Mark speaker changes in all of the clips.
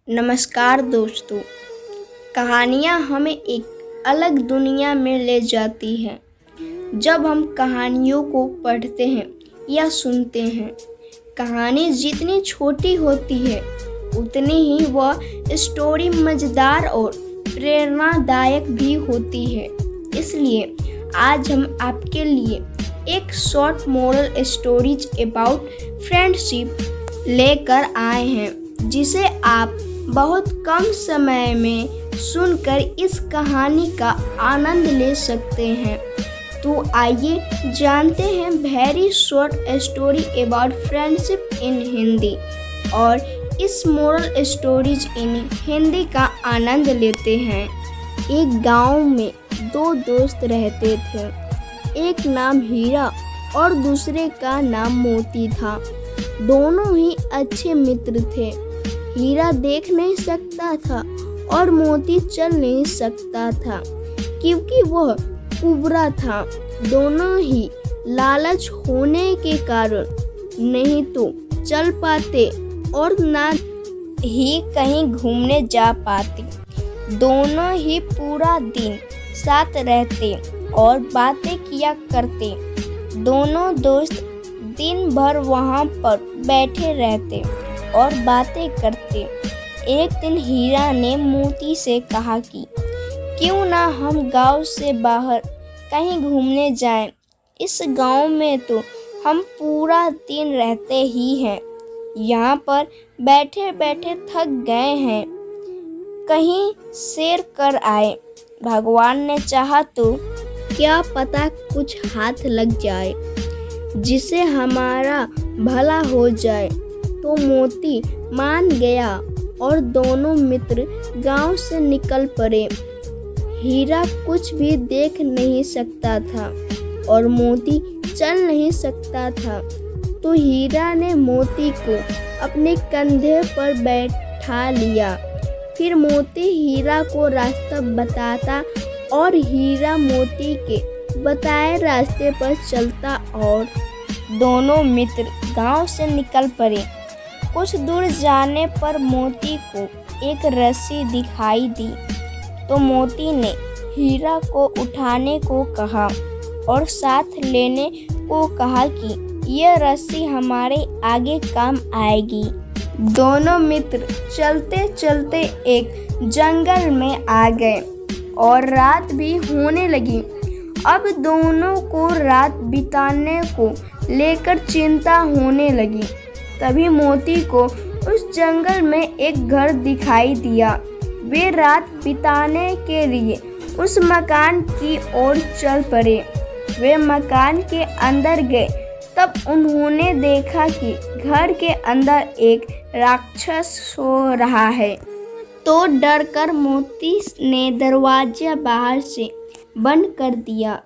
Speaker 1: नमस्कार दोस्तों। कहानियाँ हमें एक अलग दुनिया में ले जाती हैं। जब हम कहानियों को पढ़ते हैं या सुनते हैं, कहानी जितनी छोटी होती है उतनी ही वह स्टोरी मज़ेदार और प्रेरणादायक भी होती है। इसलिए आज हम आपके लिए एक short moral stories about friendship लेकर आए हैं, जिसे आप बहुत कम समय में सुनकर इस कहानी का आनंद ले सकते हैं। तो आइए जानते हैं very short story about friendship इन हिंदी और इस मोरल स्टोरीज इन हिंदी का आनंद लेते हैं। एक गांव में दो दोस्त रहते थे। एक नाम हीरा और दूसरे का नाम मोती था। दोनों ही अच्छे मित्र थे। हीरा देख नहीं सकता था और मोती चल नहीं सकता था क्योंकि वह कुबरा था। दोनों ही लालच होने के कारण नहीं तो चल पाते और ना ही कहीं घूमने जा पाते। दोनों ही पूरा दिन साथ रहते और बातें किया करते। दोनों दोस्त दिन भर वहाँ पर बैठे रहते और बातें करते। एक दिन हीरा ने मोती से कहा कि क्यों ना हम गांव से बाहर कहीं घूमने जाएं। इस गांव में तो हम पूरा दिन रहते ही हैं। यहाँ पर बैठे बैठे थक गए हैं। कहीं सैर कर आए। भगवान ने चाहा तो क्या पता कुछ हाथ लग जाए जिसे हमारा भला हो जाए। तो मोती मान गया और दोनों मित्र गांव से निकल पड़े। हीरा कुछ भी देख नहीं सकता था और मोती चल नहीं सकता था। तो हीरा ने मोती को अपने कंधे पर बैठा लिया। फिर मोती हीरा को रास्ता बताता और हीरा मोती के बताए रास्ते पर चलता और दोनों मित्र गांव से निकल पड़े। कुछ दूर जाने पर मोती को एक रस्सी दिखाई दी। तो मोती ने हीरा को उठाने को कहा और साथ लेने को कहा कि यह रस्सी हमारे आगे काम आएगी। दोनों मित्र चलते चलते एक जंगल में आ गए और रात भी होने लगी। अब दोनों को रात बिताने को लेकर चिंता होने लगी। तभी मोती को उस जंगल में एक घर दिखाई दिया। वे रात बिताने के लिए उस मकान की ओर चल पड़े। वे मकान के अंदर गए। तब उन्होंने देखा कि घर के अंदर एक राक्षस सो रहा है। तो डरकर मोती ने दरवाजा बाहर से बंद कर दिया।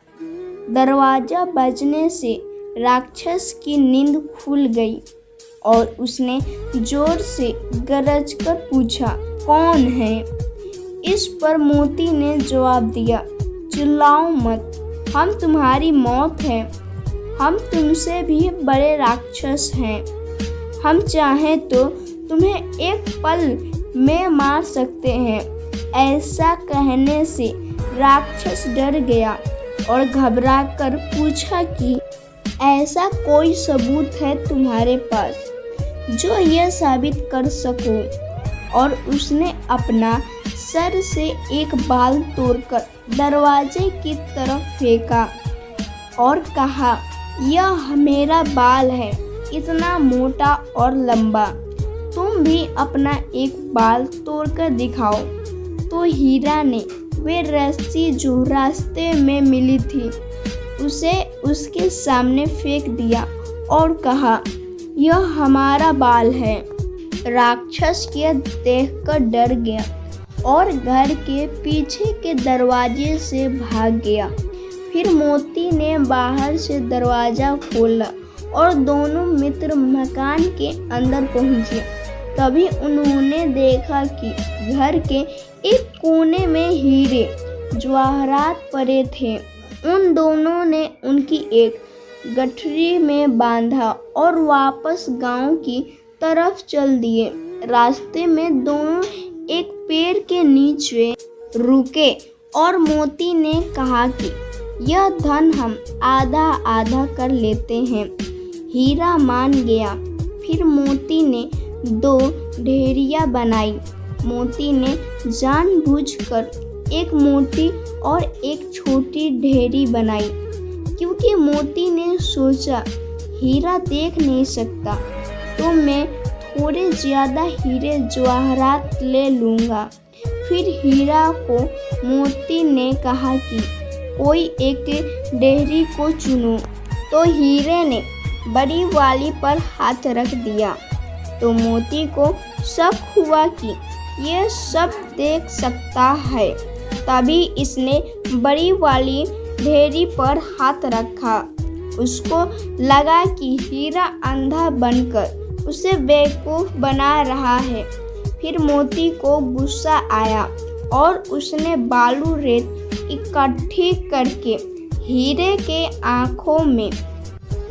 Speaker 1: दरवाजा बजने से राक्षस की नींद खुल गई और उसने जोर से गरज कर पूछा, कौन है? इस पर मोती ने जवाब दिया, चिल्लाओ मत, हम तुम्हारी मौत हैं। हम तुमसे भी बड़े राक्षस हैं। हम चाहें तो तुम्हें एक पल में मार सकते हैं। ऐसा कहने से राक्षस डर गया और घबराकर पूछा कि ऐसा कोई सबूत है तुम्हारे पास जो यह साबित कर सको? और उसने अपना सर से एक बाल तोड़कर दरवाजे की तरफ फेंका और कहा, यह मेरा बाल है, इतना मोटा और लंबा। तुम भी अपना एक बाल तोड़कर दिखाओ। तो हीरा ने वे रस्सी जो रास्ते में मिली थी उसे उसके सामने फेंक दिया और कहा, यह हमारा बाल है। राक्षस यह देखकर डर गया और घर के पीछे के दरवाजे से भाग गया। फिर मोती ने बाहर से दरवाज़ा खोला और दोनों मित्र मकान के अंदर पहुंचे। तभी उन्होंने देखा कि घर के एक कोने में हीरे जवाहरात पड़े थे। उन दोनों ने उनकी एक गठरी में बांधा और वापस गांव की तरफ चल दिए। रास्ते में दोनों पेड़ के नीचे रुके और मोती ने कहा कि यह धन हम आधा आधा कर लेते हैं। हीरा मान गया। फिर मोती ने 2 ढेरियाँ बनाई। मोती ने जानबूझकर एक मोटी और एक छोटी ढेरी बनाई, क्योंकि मोती ने सोचा हीरा देख नहीं सकता, तो मैं थोड़े ज़्यादा हीरे जवाहरात ले लूँगा। फिर हीरा को मोती ने कहा कि कोई एक ढेरी को चुनो। तो हीरे ने बड़ी वाली पर हाथ रख दिया। तो मोती को शक हुआ कि यह सब देख सकता है। तभी इसने बड़ी वाली ढेरी पर हाथ रखा। उसको लगा कि हीरा अंधा बनकर उसे बेवकूफ़ बना रहा है। फिर मोती को गुस्सा आया और उसने बालू रेत इकट्ठी करके हीरे के आँखों में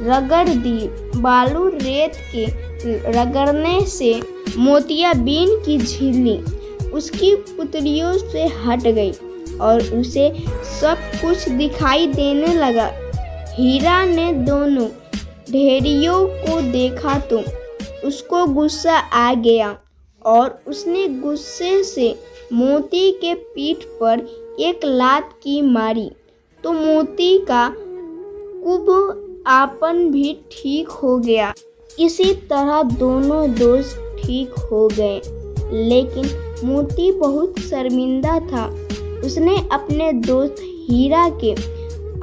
Speaker 1: रगड़ दी। बालू रेत के रगड़ने से मोतियाबिंद की झिल्ली उसकी पुतलियों से हट गई और उसे सब कुछ दिखाई देने लगा। हीरा ने दोनों ढेरियों को देखा तो उसको गुस्सा आ गया और उसने गुस्से से मोती के पीठ पर एक लात की मारी। तो मोती का कुबड़ापन भी ठीक हो गया। इसी तरह दोनों दोस्त ठीक हो गए। लेकिन मोती बहुत शर्मिंदा था। उसने अपने दोस्त हीरा के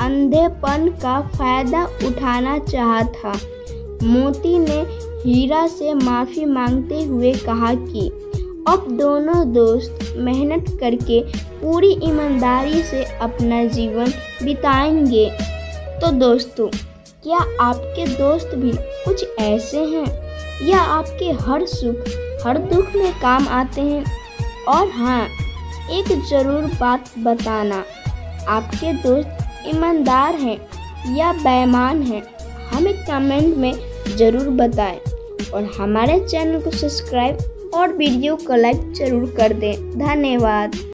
Speaker 1: अंधेपन का फ़ायदा उठाना चाहा था। मोती ने हीरा से माफ़ी मांगते हुए कहा कि अब दोनों दोस्त मेहनत करके पूरी ईमानदारी से अपना जीवन बिताएंगे। तो दोस्तों, क्या आपके दोस्त भी कुछ ऐसे हैं या आपके हर सुख हर दुख में काम आते हैं? और हाँ, एक ज़रूर बात बताना, आपके दोस्त ईमानदार हैं या बेईमान हैं? हमें कमेंट में ज़रूर बताएं और हमारे चैनल को सब्सक्राइब और वीडियो को लाइक ज़रूर कर दें। धन्यवाद।